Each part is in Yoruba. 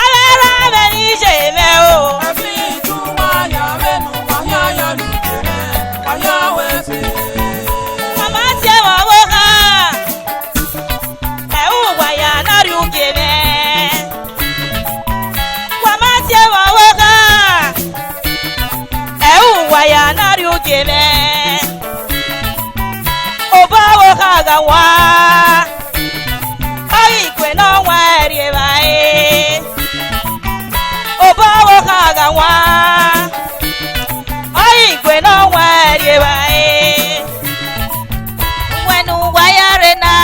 Alera me ni je me o. Abi tu wa ya menu wa ya lukere wa ya wese. Mama tie wa wo ha. E u wa ya na ri uke me. Mama tie wa wo ha. E u wa ya na ri uke me. Oba wo ha ga wa. Ai kwe no wa ri ba e. Oba wo ha ga wa. Ai kwe no wa ri ba e. Wenu wa ya re na.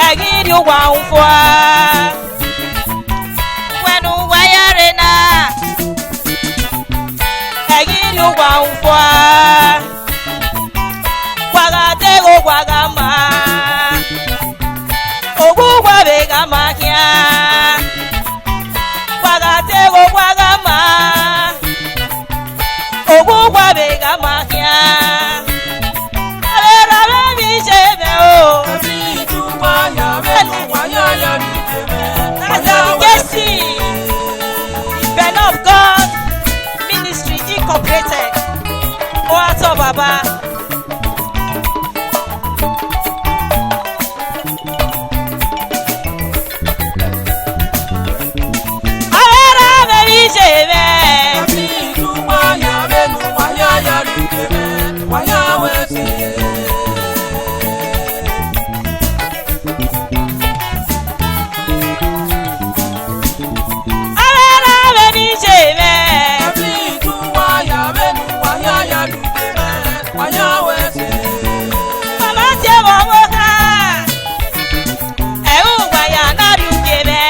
Agiri wa unfwa. Wenu wa ya re na. Agiri wa unfwa. Wagatego wagama. Ogugwa begama kia. Wagatego wagama. Ogugwa begama kia. Alera baby shebe o. Abi tu wa ya menu wa ya lukere. Advocacy. Ben of God Ministry Incorporated. Oato Baba. Alera baby shebe. Abi tu wa ya menu wa ya lukere wa ya wese. Alera baby shebe. Abi tu wa ya menu wa ya lukere wa ya wese. Mama tie wa wo ha. E u wa ya na ri uke me.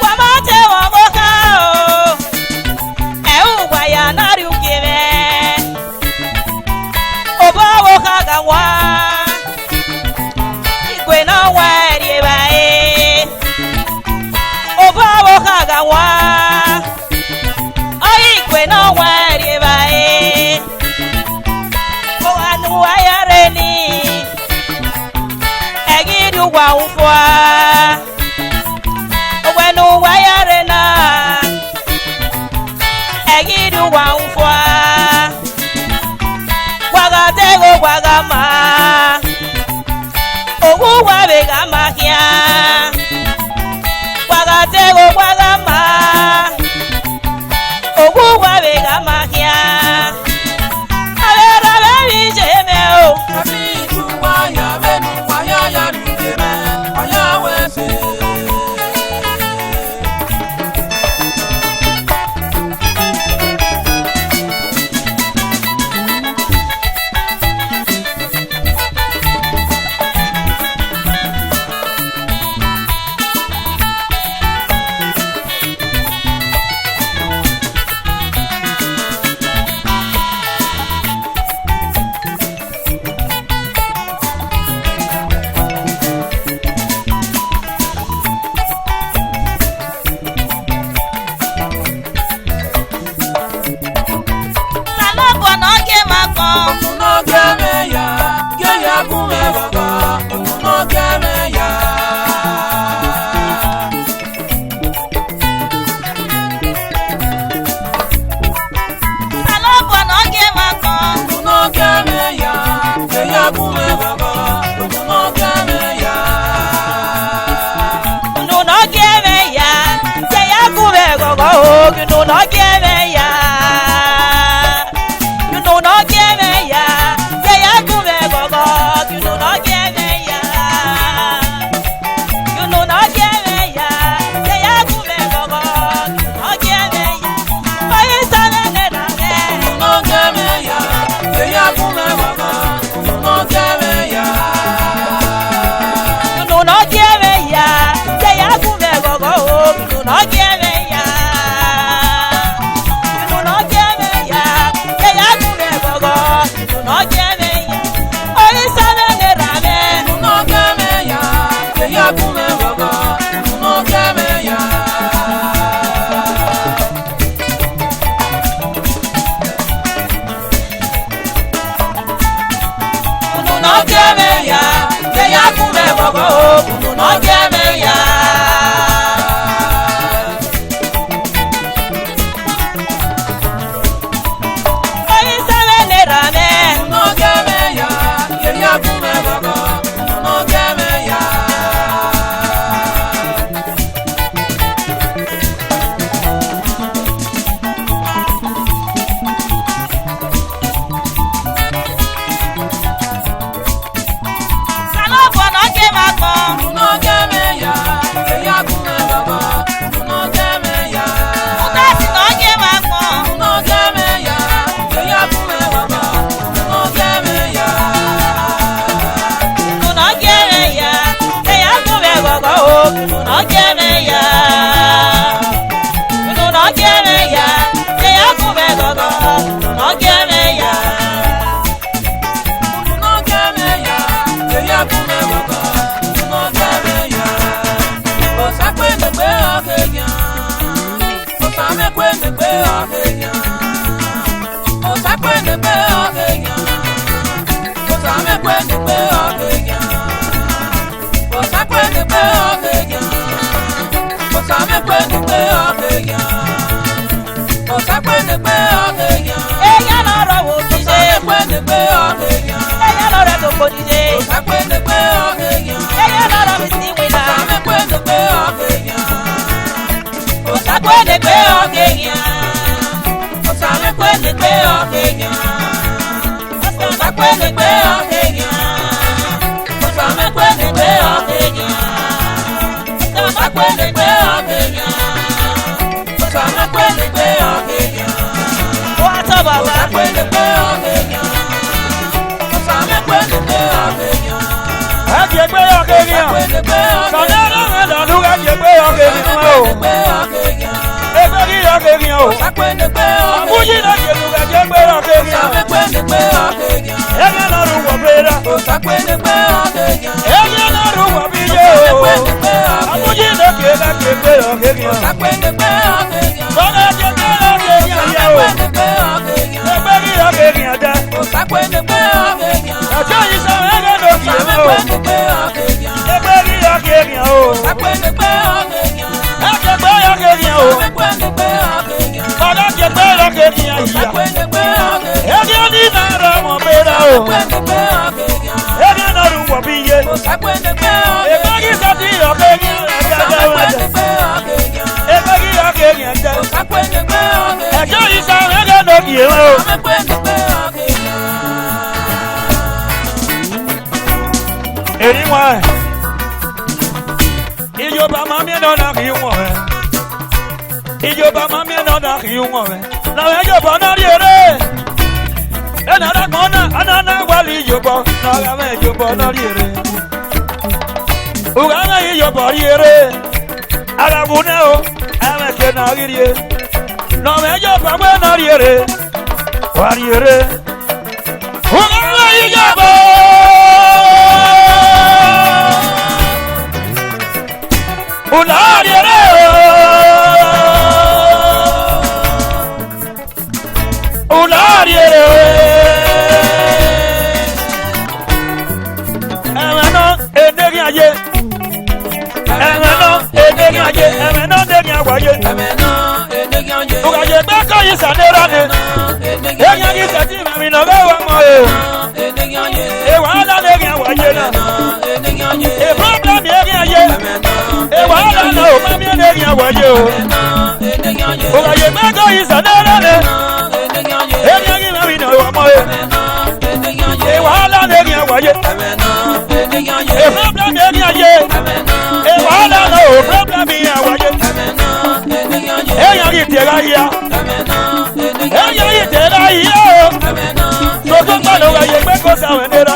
Mama tie wa wo ha o. E u wa ya na ri uke me. Oba wo ha ga wa. Igwe na wa ri ba e. Oba wo ha ga wa. Ai igwe na wa ri ba e. Anu ayare ni egidu wa ufwa Owenu ayare na egidu wa ufwa Wagatego wagama Ogu wa begama kia Wagatego wagama Ogu wa begama kia Alera baby shebe o. Abi tu wa ya menu wa ya lukere wa ya wese. Salabo no ge mako. Okuno geme ya, ge ya gume baba. Okuno geme ya. Salabo no ge mako. Okuno geme ya, ge ya gume baba. Okuno geme ya. Nu no ge me ya. Ye ya kube gogo. Nu no ge me ya. Nu no ge me ya. Ye ya kube gogo. Nu no ge me ya. Nu no ge me ya. Ye ya kube gogo. Nu no ge me ya. Oye sane ne na me. Okuno geme ya, ge ya gume baba. Okuno geme ya. Nu no ge me ya. Ye ya kube gogo. Nu no ge me ya. Nu no ge me ya. Ye ya kube gogo. Nu no ge me ya. Oye sane ne na me. Okuno geme ya, ge ya gume baba. Okuno geme ya. Nu no no geme ya. Oyi sale ne rame, no geme ya. Yeri akume gogo, no geme ya. Salofo no geme akon, No geme ya. Yeri akume gogo, no geme ya. Utasi no geme akon, No geme ya. Yeri akume gogo, no geme ya. no geme ya. Se ya kume gogo, no geme ya. No geme ya. Se ya kume gogo, no geme ya. No geme ya. Yeri akume gogo, no geme ya. O sakwe ne pe okenya. O same kwe ne pe okenya. O sakwe ne pe okenya. O same kwe ne pe okenya. O sakwe ne pe okenya. O same kwe ne pe okenya. O sakwe ne pe okenya. Eya lọ́rọ̀ wo O dìde, same kwe ne pe okenya. eya lọ́rọ̀ tó kò dìde, O sakwe ne pe okenya. eya lọ́rọ̀ mi sí O wìlà. same kwe ne pe okenya. O Sakwe ne pe ọ̀gẹ̀yà, O same kwe ne pe okenya. O sakwe ne pe okenya. O same kwe ne pe okenya. O sakwe ne pe okenya. O same kwe ne pe okenya. ó wá tọ́ O bàbá. sakwe ne pe okenya. O same kwe ne pe okenya. Ẹ gbé ọ̀gẹ̀rẹ̀ Kwe ne pe sọ̀nà okenya. ẹ̀rọ ìdàlú ẹ gbé ọ̀gẹ̀rẹ̀ Sakwe o. ne pe okenya. Ẹgbẹ́ rí ọ̀gẹ̀rẹ̀ o. Sakwe ne pe Àbújí okenya. náà jẹ̀lú ẹ gbé ọ̀gẹ̀rẹ̀. Same kwe ne pe okenya. Ẹgbẹ́ náà rú wọ̀ bẹ́ẹ̀rẹ̀. O sakwe ne pe okenya. Ẹgbẹ́ náà rú wọ̀ bí yé o. Àbújí náà gbé ọ̀gẹ̀rẹ̀ o. Sakwe ne pe okenya. Sọ̀nà jẹ̀gbẹ́ ọ̀gẹ̀rẹ̀ yẹ o. Sakwe ne pe okenya. Ẹgbẹ́ rí ọ̀gẹ̀rẹ̀ dẹ. O sakwe ne pe okenya. Ọjọ́ yìí sọ ẹgbẹ́ náà kì í Same mọ́ o. kwe ne pe okenya. Ẹgbẹ́ rí ọ̀gẹ̀rẹ̀ o. Sakwe ne pe okenya. Ẹgbẹ́ ọ̀gẹ̀rẹ̀ o. Same kwe ne pe okenya. Sọ̀nà jẹ̀gbẹ́ ọ̀gẹ̀rẹ̀ yìí. Sakwe ne pe okenya. Ẹgbẹ́ ní náà rọ̀ wọ̀ bẹ́ẹ̀rẹ̀ o. Sakwe ne pe okenya. Ẹgbẹ́ náà rú wọ̀ bí yé. O sakwe ne pe okenya. Ẹgbẹ́ kí sọ́tì ọ̀gẹ̀rẹ̀ ẹ̀jẹ̀ Same dẹ̀ kwe wẹ̀ ne dẹ̀. pe okenya. Ẹgbẹ́ kí ọ̀gẹ̀rẹ̀ dẹ̀. O sakwe ne pe okenya. Ẹjọ́ yìí sọ ẹgbẹ́ náà kì í mọ́ o. Same kwe ne pe okenya. Èyí wọn ẹ̀. Ìjọba máa mi náà kì í wọ̀n ẹ̀. Ìjọba máa mi náà kì í wọ̀n ẹ̀. Làwọn ìjọba náà rí eré. Ẹnà àdàkùn náà àná wà lí ìjọba náà àwọn ìjọba náà rí eré. Ògá náà ìjọba rí eré. Àràbù náà o, àwọn ẹ̀kẹ́ náà rí eré. Làwọn ìjọba gbé náà rí eré. Wà rí eré. Ògá náà ìjọba. Ulariere Ulariere Emeno edegi aye Emeno edegi aye Emeno edegi awaye Emeno edegi aye. Ugaye beko yisanera ne Enya yisati mami no bewa mo e Edegi aye. E wala edegi awaye na Edegi aye. E problem edegi aye E wala no mami edegi awaye o Edegi aye. Ugaye beko yisanera ne Edegi aye. Enya yi mami no bewa mo e Edegi aye. E wala edegi awaye Edegi aye. E problem edegi aye E wala no problem edegi awaye Edegi aye. Enya yi tera ya Edegi aye. Enya yi tera ya o Soko ngalo ugaye beko sawenera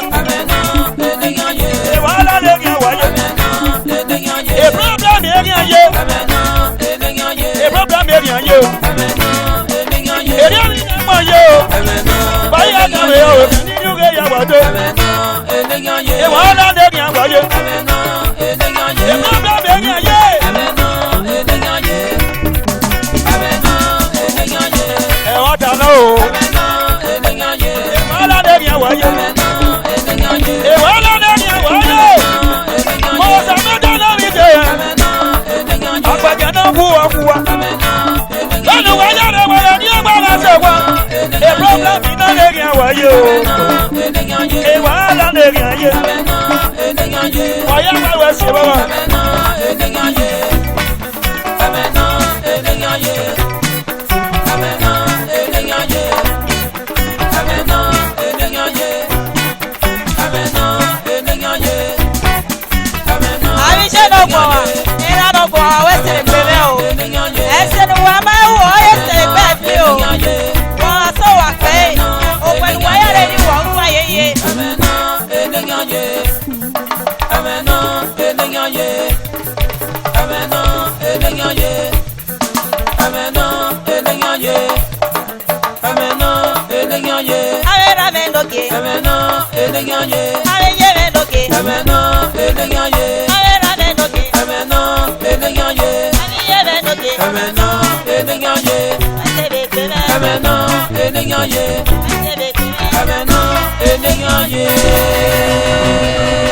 Edegi aye. E wala edegi awaye Edegi aye. E problem edegi aye Edegi aye. E problem edegi aye Edegi aye. Eri ami na mo ye o Bayi akawe o Ni yuge ya wado Edegi aye. E wala edegi awaye Edegi aye. E problem edegi aye Edegi aye. Edegi aye. E wata no o Edegi aye. E wala edegi awaye Edegi aye. E wala edegi awaye Mo sa kuwa. Lọ́nu wáyé rẹ̀ wọlé ní agbára ṣẹ̀wá. A problem iná lè rìn àwáyé o. Ìwàhálà lè rìn ayé. Wáyé àgbàwẹ̀ ṣe bọ́wọ́. Yeah.